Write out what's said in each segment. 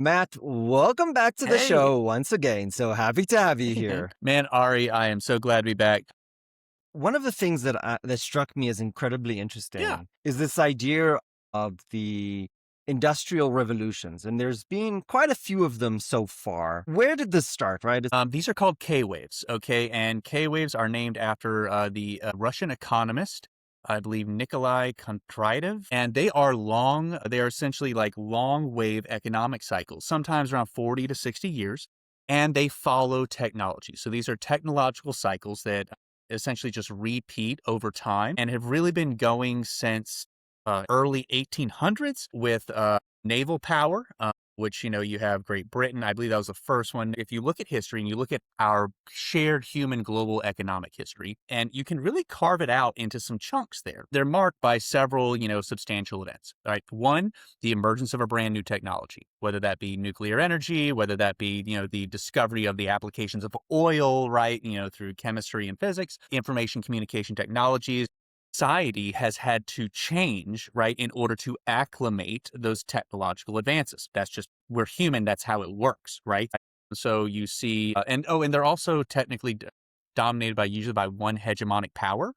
Matt, welcome back to the Hey. show once again. So happy to have you Hey, man. here. Man, Ari, I am so glad to be back. One of the things that struck me as incredibly Yeah. interesting is this idea of the industrial revolutions, and there's been quite a few of them so far. Where did this start? Right? These are called K waves, okay? And K waves are named after the Russian economist, I believe Nikolai Kondratiev. And they are essentially like long wave economic cycles, sometimes around 40 to 60 years. And they follow technology. So these are technological cycles that essentially just repeat over time and have really been going since early 1800s with naval power, which, you have Great Britain. I believe that was the first one. If you look at history and you look at our shared human global economic history, and you can really carve it out into some chunks there. They're marked by several, substantial events. All right. One, the emergence of a brand new technology, whether that be nuclear energy, whether that be, the discovery of the applications of oil, right, through chemistry and physics, information communication technologies. Society has had to change, right, in order to acclimate those technological advances. That's just, we're human, that's how it works, right? So you see, and they're also technically dominated by usually by one hegemonic power.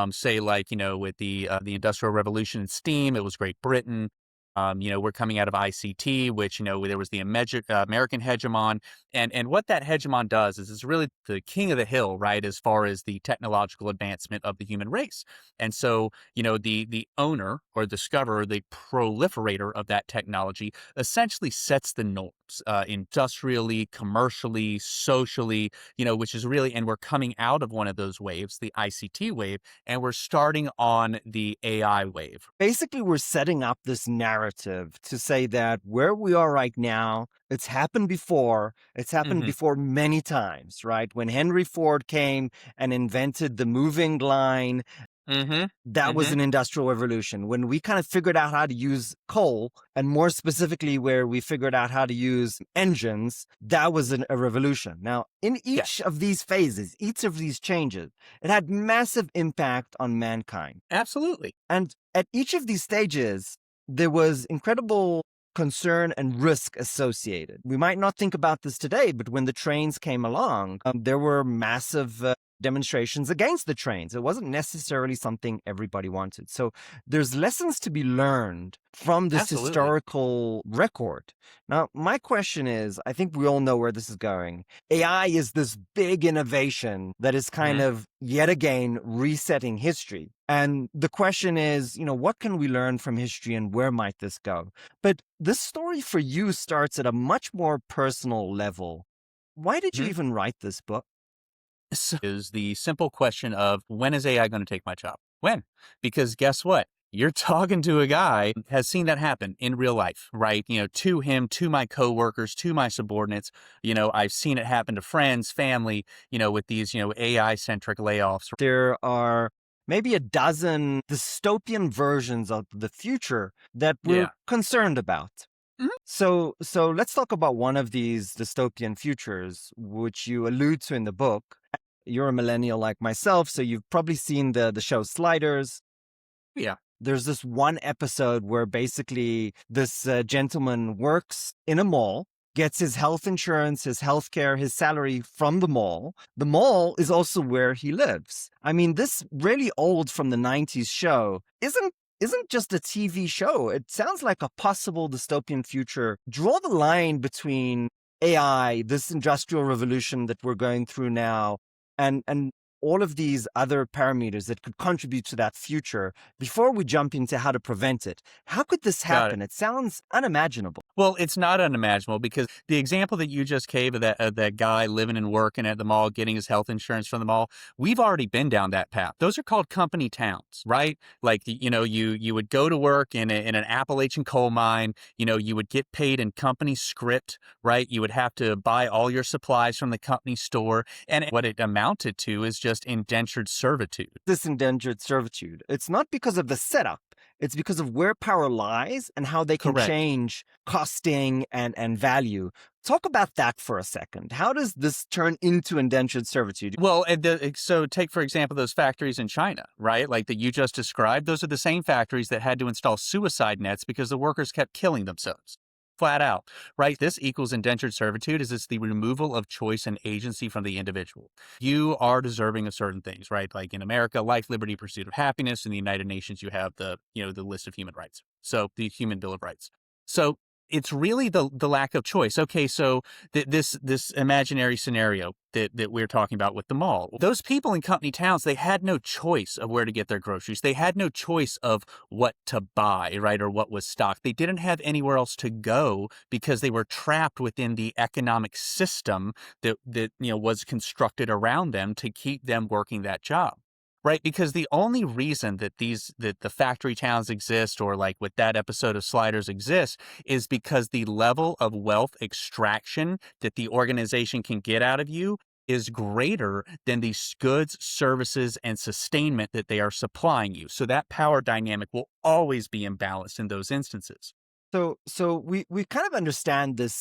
Say like, with the Industrial Revolution and steam, it was Great Britain. We're coming out of ICT, which, there was the American hegemon. And what that hegemon does is it's really the king of the hill, right, as far as the technological advancement of the human race. And so, the owner or discoverer, the proliferator of that technology essentially sets the norms industrially, commercially, socially, which is really, and we're coming out of one of those waves, the ICT wave, and we're starting on the AI wave. Basically, we're setting up this narrative to say that where we are right now, it's happened before. It's happened Hmm. before many times, right? When Henry Ford came and invented the moving line, Hmm. that was Hmm. an industrial revolution. When we kind of figured out how to use coal, and more specifically, where we figured out how to use engines, that was a revolution. Now, in each Yes, of these phases, each of these changes, it had massive impact on mankind. absolutely. And at each of these stages, there was incredible concern and risk associated. We might not think about this today, but when the trains came along, there were massive demonstrations against the trains. It wasn't necessarily something everybody wanted. So there's lessons to be learned from this Absolutely. historical record. Now, my question is, I think we all know where this is going. AI is this big innovation that is kind Mhm. of yet again resetting history. And the question is, what can we learn from history and where might this go? But this story for you starts at a much more personal level. Why did you Mhm. even write this book? Is the simple question of when is AI going to take my job? When? Because guess what? You're talking to a guy who has seen that happen in real life, right? To him, to my coworkers, to my subordinates. I've seen it happen to friends, family, with these, AI centric layoffs. There are maybe a dozen dystopian versions of the future that we're Yeah. concerned about. Mhm. So let's talk about one of these dystopian futures, which you allude to in the book. You're a millennial like myself, so you've probably seen the show Sliders. Yeah. There's this one episode where basically this gentleman works in a mall, gets his health insurance, his health care, his salary from the mall. The mall is also where he lives. I mean, this really old from the 90s show isn't just a TV show. It sounds like a possible dystopian future. Draw the line between AI, this industrial revolution that we're going through now, and all of these other parameters that could contribute to that future before we jump into how to prevent it. How could this Got it. happen? It sounds unimaginable. Well, it's not unimaginable because the example that you just gave of that guy living and working at the mall, getting his health insurance from the mall, we've already been down that path. Those are called company towns, right? Like you would go to work in an Appalachian coal mine. You would get paid in company script, right? You would have to buy all your supplies from the company store, and what it amounted to is just indentured servitude. This indentured servitude. It's not because of the setup. It's because of where power lies and how they can Correct. change costing and value. Talk about that for a second. How does this turn into indentured servitude? Well, so take, for example, those factories in China, right? Like that you just described. Those are the same factories that had to install suicide nets because the workers kept killing themselves. flat out, right? This equals indentured servitude is it's the removal of choice and agency from the individual. You are deserving of certain things, right? Like in America, life, liberty, pursuit of happiness. In the United Nations, you have the list of human rights. So the Human Bill of Rights. So it's really the lack of choice. Okay, so this imaginary scenario that we're talking about with the mall, those people in company towns, they had no choice of where to get their groceries. They had no choice of what to buy, right, or what was stocked. They didn't have anywhere else to go because they were trapped within the economic system that was constructed around them to keep them working that job. Right, because the only reason that the factory towns exist, or like with that episode of Sliders exists, is because the level of wealth extraction that the organization can get out of you is greater than the goods, services, and sustainment that they are supplying you. So that power dynamic will always be imbalanced in those instances. So we kind of understand this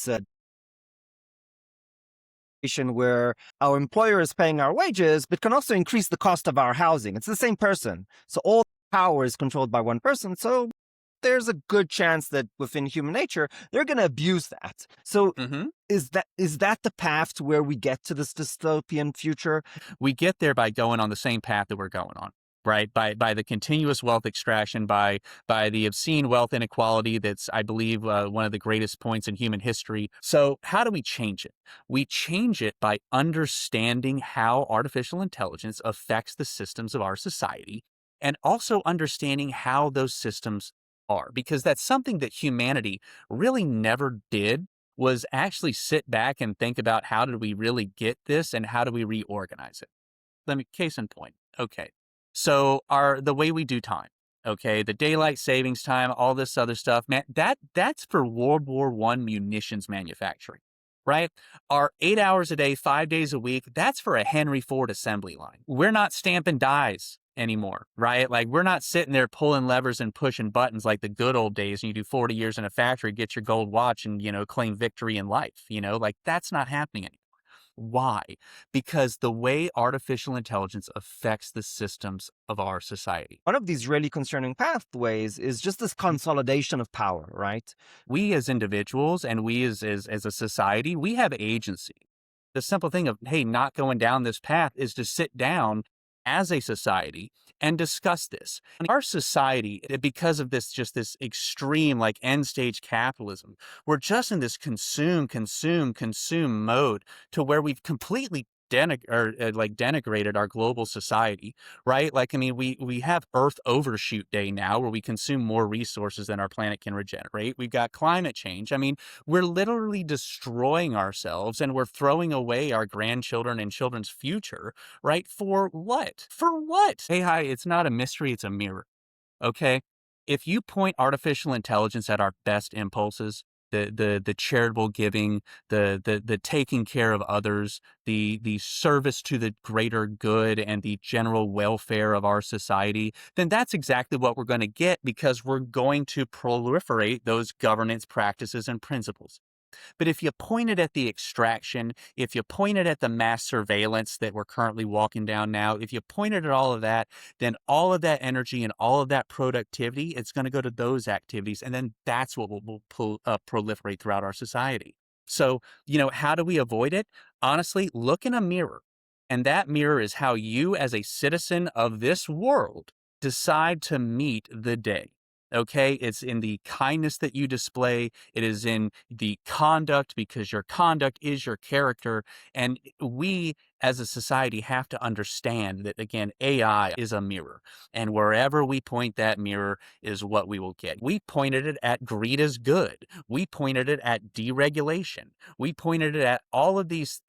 situation where our employer is paying our wages, but can also increase the cost of our housing. It's the same person. So all power is controlled by one person. So there's a good chance that within human nature, they're going to abuse that. So hmm is that the path to where we get to this dystopian future? We get there by going on the same path that we're going on. Right, by the continuous wealth extraction, by the obscene wealth inequality that's, I believe, one of the greatest points in human history. So how do we change it? We change it by understanding how artificial intelligence affects the systems of our society, and also understanding how those systems are, because that's something that humanity really never did, was actually sit back and think about how did we really get this and how do we reorganize it. Let me case in point. Okay. So the way we do time, okay, the daylight savings time, all this other stuff, man, that's for World War One munitions manufacturing, right? Our 8 hours a day, 5 days a week, that's for a Henry Ford assembly line. We're not stamping dies anymore, right? Like we're not sitting there pulling levers and pushing buttons like the good old days. And you do 40 years in a factory, get your gold watch, and claim victory in life. Like that's not happening anymore. Why? Because the way artificial intelligence affects the systems of our society. One of these really concerning pathways is just this consolidation of power, right? We as individuals and we as a society, we have agency. The simple thing of, hey, not going down this path is to sit down as a society and discuss this. In our society, because of this extreme like end stage capitalism, we're just in this consume mode to where we've completely denigrated our global society, right? Like, I mean, we have Earth Overshoot Day now, where we consume more resources than our planet can regenerate. We've got climate change. I mean, we're literally destroying ourselves, and we're throwing away our grandchildren and children's future, right? For what? For what? Hey, hi, it's not a mystery, it's a mirror. Okay? If you point artificial intelligence at our best impulses, the charitable giving, the taking care of others, the service to the greater good and the general welfare of our society, then that's exactly what we're going to get, because we're going to proliferate those governance practices and principles. But if you point it at the extraction, if you point it at the mass surveillance that we're currently walking down now, if you point it at all of that, then all of that energy and all of that productivity, it's going to go to those activities. And then that's what will proliferate throughout our society. So, how do we avoid it? Honestly, look in a mirror. And that mirror is how you, as a citizen of this world, decide to meet the day. Okay, it's in the kindness that you display. It is in the conduct, because your conduct is your character. And we as a society have to understand that, again, AI is a mirror. And wherever we point that mirror is what we will get. We pointed it at greed is good. We pointed it at deregulation. We pointed it at all of these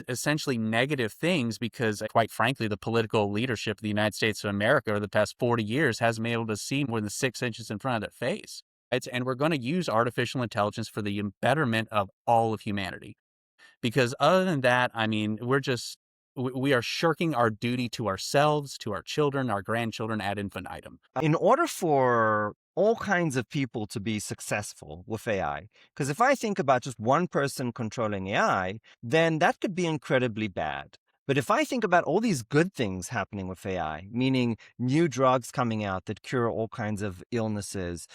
essentially negative things, because quite frankly, the political leadership of the United States of America over the past 40 years hasn't been able to see more than 6 inches in front of their face. And we're going to use artificial intelligence for the betterment of all of humanity. Because other than that, I mean, we are shirking our duty to ourselves, to our children, our grandchildren ad infinitum. In order for all kinds of people to be successful with AI, because if I think about just one person controlling AI, then that could be incredibly bad. But if I think about all these good things happening with AI, meaning new drugs coming out that cure all kinds of illnesses,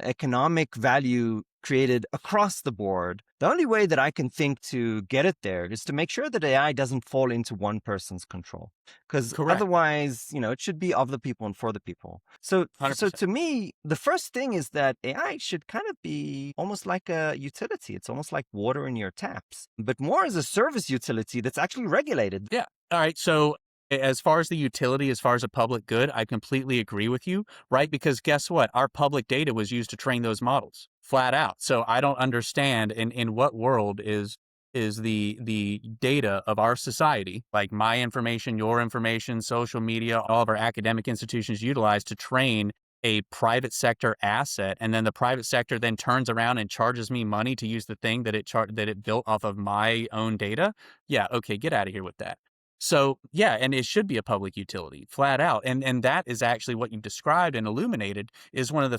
economic value created across the board. The only way that I can think to get it there is to make sure that AI doesn't fall into one person's control. Because Correct. otherwise, it should be of the people and for the people. So 100%. to me, the first thing is that AI should kind of be almost like a utility. It's almost like water in your taps, but more as a service utility that's actually regulated. Yeah. All right. So as far as the utility, as far as a public good, I completely agree with you, right? Because guess what? Our public data was used to train those models flat out. So I don't understand in what world is the data of our society, like my information, your information, social media, all of our academic institutions utilize to train a private sector asset, and then the private sector then turns around and charges me money to use the thing that it built off of my own data. Yeah, okay, get out of here with that. So yeah, and it should be a public utility, flat out. And that is actually what you've described and illuminated is one of the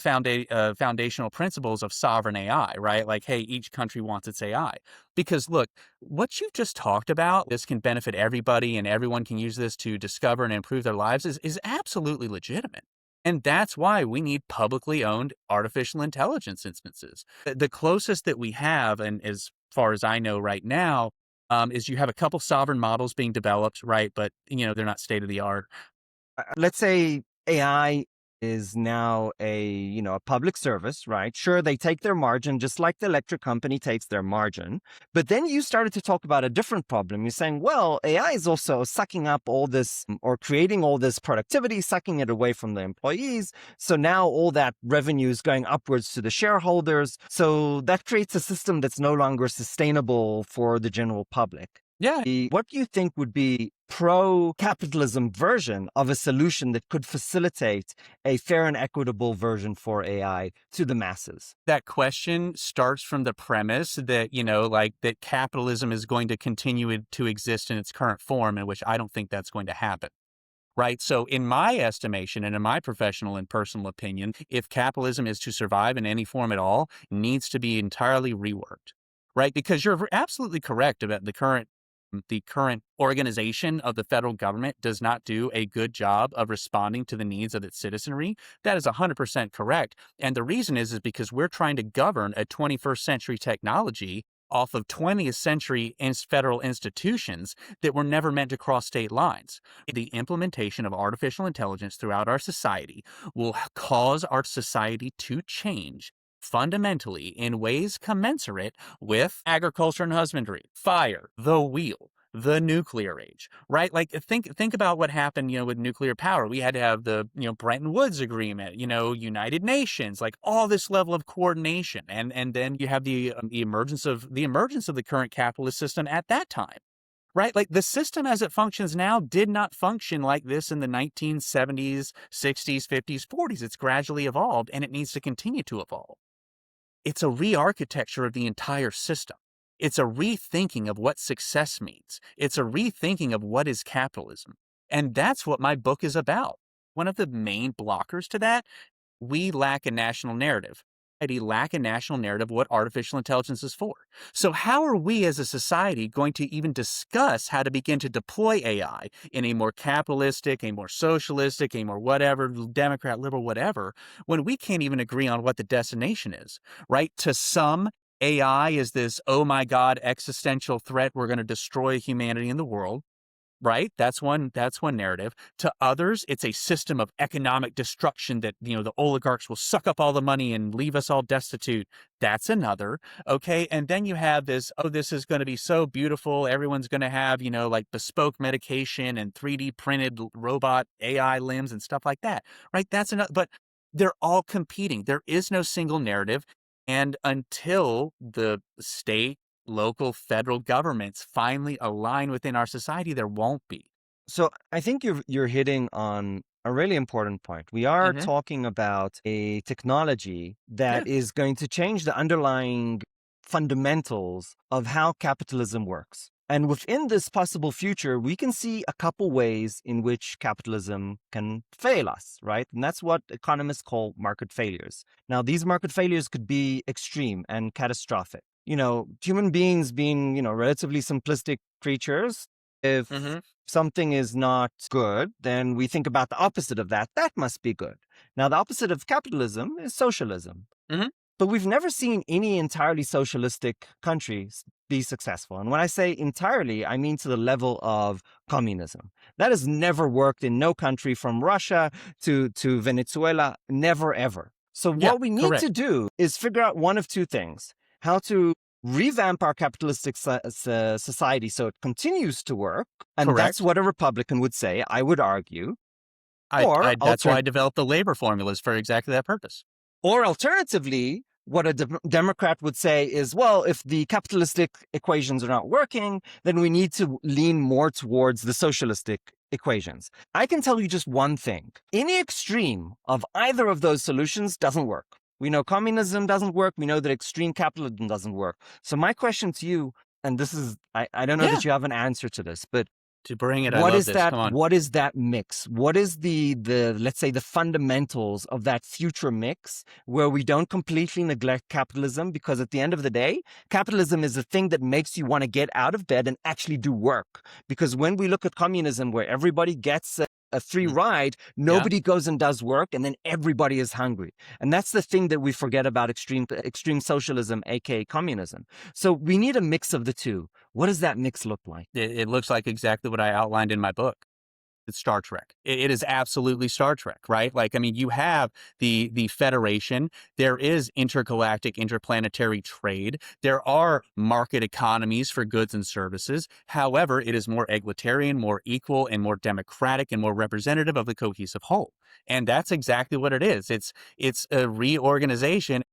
foundational principles of sovereign AI, right? Like, hey, each country wants its AI. Because look, what you've just talked about, this can benefit everybody and everyone can use this to discover and improve their lives is absolutely legitimate. And that's why we need publicly owned artificial intelligence instances. The closest that we have, and as far as I know right now, is you have a couple sovereign models being developed, right? But they're not state of the art. Let's say AI is now a public service, right? Sure, they take their margin just like the electric company takes their margin. But then you started to talk about a different problem. You're saying, well, AI is also sucking up all this or creating all this productivity, sucking it away from the employees. So now all that revenue is going upwards to the shareholders. So that creates a system that's no longer sustainable for the general public. Yeah. What do you think would be pro-capitalism version of a solution that could facilitate a fair and equitable version for AI to the masses? That question starts from the premise that, that capitalism is going to continue to exist in its current form, in which I don't think that's going to happen. Right. So in my estimation and in my professional and personal opinion, if capitalism is to survive in any form at all, it needs to be entirely reworked. Right. Because you're absolutely correct about the current organization of the federal government does not do a good job of responding to the needs of its citizenry. That is 100% correct. And the reason is because we're trying to govern a 21st century technology off of 20th century federal institutions that were never meant to cross state lines. The implementation of artificial intelligence throughout our society will cause our society to change fundamentally in ways commensurate with agriculture and husbandry, fire, the wheel, the nuclear age, right? Like think about what happened, with nuclear power. We had to have the, Bretton Woods Agreement, United Nations, like all this level of coordination. And then you have the emergence of the current capitalist system at that time. Right? Like the system as it functions now did not function like this in the 1970s, 60s, 50s, 40s. It's gradually evolved and it needs to continue to evolve. It's a re-architecture of the entire system. It's a rethinking of what success means. It's a rethinking of what is capitalism. And that's what my book is about. One of the main blockers to that, we lack a national narrative. We lack a national narrative of what artificial intelligence is for. So how are we as a society going to even discuss how to begin to deploy AI in a more capitalistic, a more socialistic, a more whatever, Democrat, liberal, whatever, when we can't even agree on what the destination is, right? To some, AI is this, oh my God, existential threat. We're going to destroy humanity and the world. Right? That's one narrative. To others, it's a system of economic destruction that, the oligarchs will suck up all the money and leave us all destitute. That's another. Okay. And then you have this, oh, this is going to be so beautiful. Everyone's going to have, like bespoke medication and 3D printed robot AI limbs and stuff like that. Right? That's another, but they're all competing. There is no single narrative. And until the state, local, federal governments finally align within our society, there won't be. So I think you're hitting on a really important point. We are talking about a technology that is going to change the underlying fundamentals of how capitalism works. And within this possible future, we can see a couple ways in which capitalism can fail us, right? And that's what economists call market failures. Now, these market failures could be extreme and catastrophic. Human beings being, relatively simplistic creatures, if something is not good, then we think about the opposite of that. That must be good. Now, the opposite of capitalism is socialism. But we've never seen any entirely socialistic countries be successful. And when I say entirely, I mean to the level of communism. That has never worked in no country from Russia to Venezuela, never ever. So Yeah, what we need correct. to do is figure out one of two things: how to revamp our capitalistic society so it continues to work. And that's Correct. what a Republican would say, I would argue. Or That's why I developed the labor formulas for exactly that purpose. Or alternatively, what a Democrat would say is, well, if the capitalistic equations are not working, then we need to lean more towards the socialistic equations. I can tell you just one thing. Any extreme of either of those solutions doesn't work. We know communism doesn't work. We know that extreme capitalism doesn't work. So my question to you, and this is, I don't know Yeah. that you have an answer to this, but To bring it, I love this. Come on. what is that mix? What is the let's say the fundamentals of that future mix where we don't completely neglect capitalism? Because at the end of the day, capitalism is the thing that makes you want to get out of bed and actually do work. Because when we look at communism, where everybody gets a free ride, nobody goes and does work, and then everybody is hungry. And that's the thing that we forget about extreme socialism, aka communism. So we need a mix of the two. What does that mix look like? It looks like exactly what I outlined in my book. It's Star Trek. It is absolutely Star Trek, right? Like, I mean, you have the Federation. There is intergalactic, interplanetary trade. There are market economies for goods and services. However, it is more egalitarian, more equal, and more democratic, and more representative of the cohesive whole. And that's exactly what it is. It's a reorganization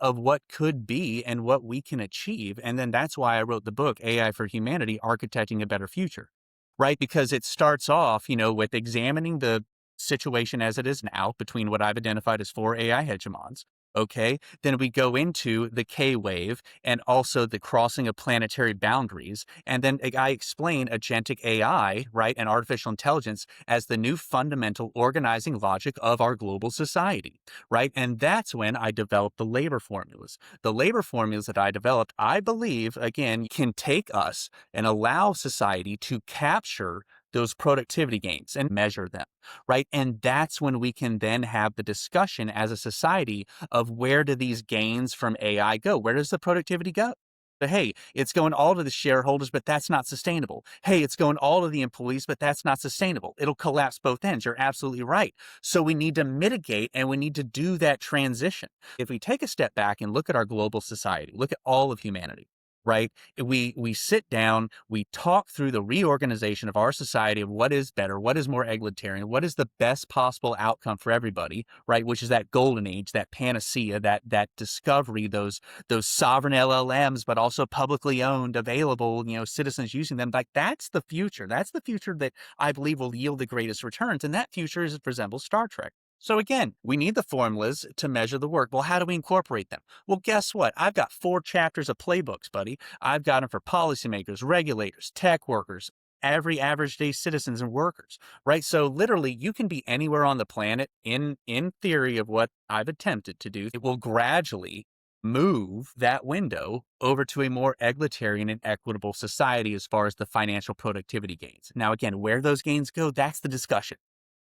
of what could be and what we can achieve. And then that's why I wrote the book, AI for Humanity, Architecting a Better Future. Right? Because it starts off, with examining the situation as it is now between what I've identified as 4 AI hegemons. Okay. Then we go into the K wave and also the crossing of planetary boundaries. And then I explain agentic AI, right, and artificial intelligence as the new fundamental organizing logic of our global society, right? And that's when I developed the labor formulas. The labor formulas that I developed, I believe, again, can take us and allow society to capture those productivity gains and measure them, right? And that's when we can then have the discussion as a society of where do these gains from AI go? Where does the productivity go? But hey, it's going all to the shareholders, but that's not sustainable. Hey, it's going all to the employees, but that's not sustainable. It'll collapse both ends. You're absolutely right. So we need to mitigate and we need to do that transition. If we take a step back and look at our global society, look at all of humanity, right? We sit down, we talk through the reorganization of our society of what is better, what is more egalitarian, what is the best possible outcome for everybody, right? Which is that golden age, that panacea, that discovery, those sovereign LLMs, but also publicly owned, available, citizens using them. Like that's the future. That's the future that I believe will yield the greatest returns. And that future resembles Star Trek. So again, we need the formulas to measure the work. Well, how do we incorporate them? Well, guess what? I've got 4 chapters of playbooks, buddy. I've got them for policymakers, regulators, tech workers, every average day citizens and workers, right? So literally you can be anywhere on the planet in theory of what I've attempted to do. It will gradually move that window over to a more egalitarian and equitable society as far as the financial productivity gains. Now, again, where those gains go, that's the discussion.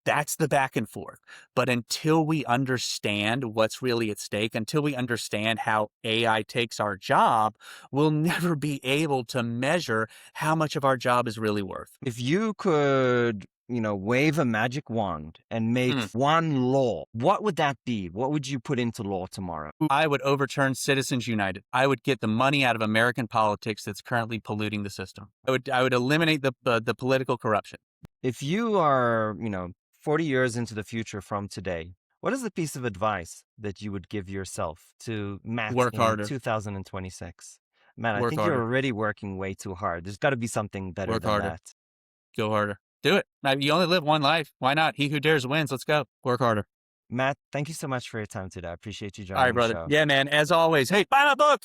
That's the back and forth. But until we understand what's really at stake, until we understand how AI takes our job, we'll never be able to measure how much of our job is really worth. If you could, wave a magic wand and make one law, what would that be? What would you put into law tomorrow? I would overturn Citizens United. I would get the money out of American politics that's currently polluting the system. I would eliminate the political corruption. If you are, 40 years into the future from today, what is the piece of advice that you would give yourself to Matt Work in harder. 2026? Man, I Work think harder. you're already working way too hard. There's got to be something better Work than harder. that. Go harder. Do it. You only live one life. Why not? He who dares wins. Let's go. Work harder. Matt, thank you so much for your time today. I appreciate you All joining right, the brother. show. Yeah, man. As always. Hey, buy my book.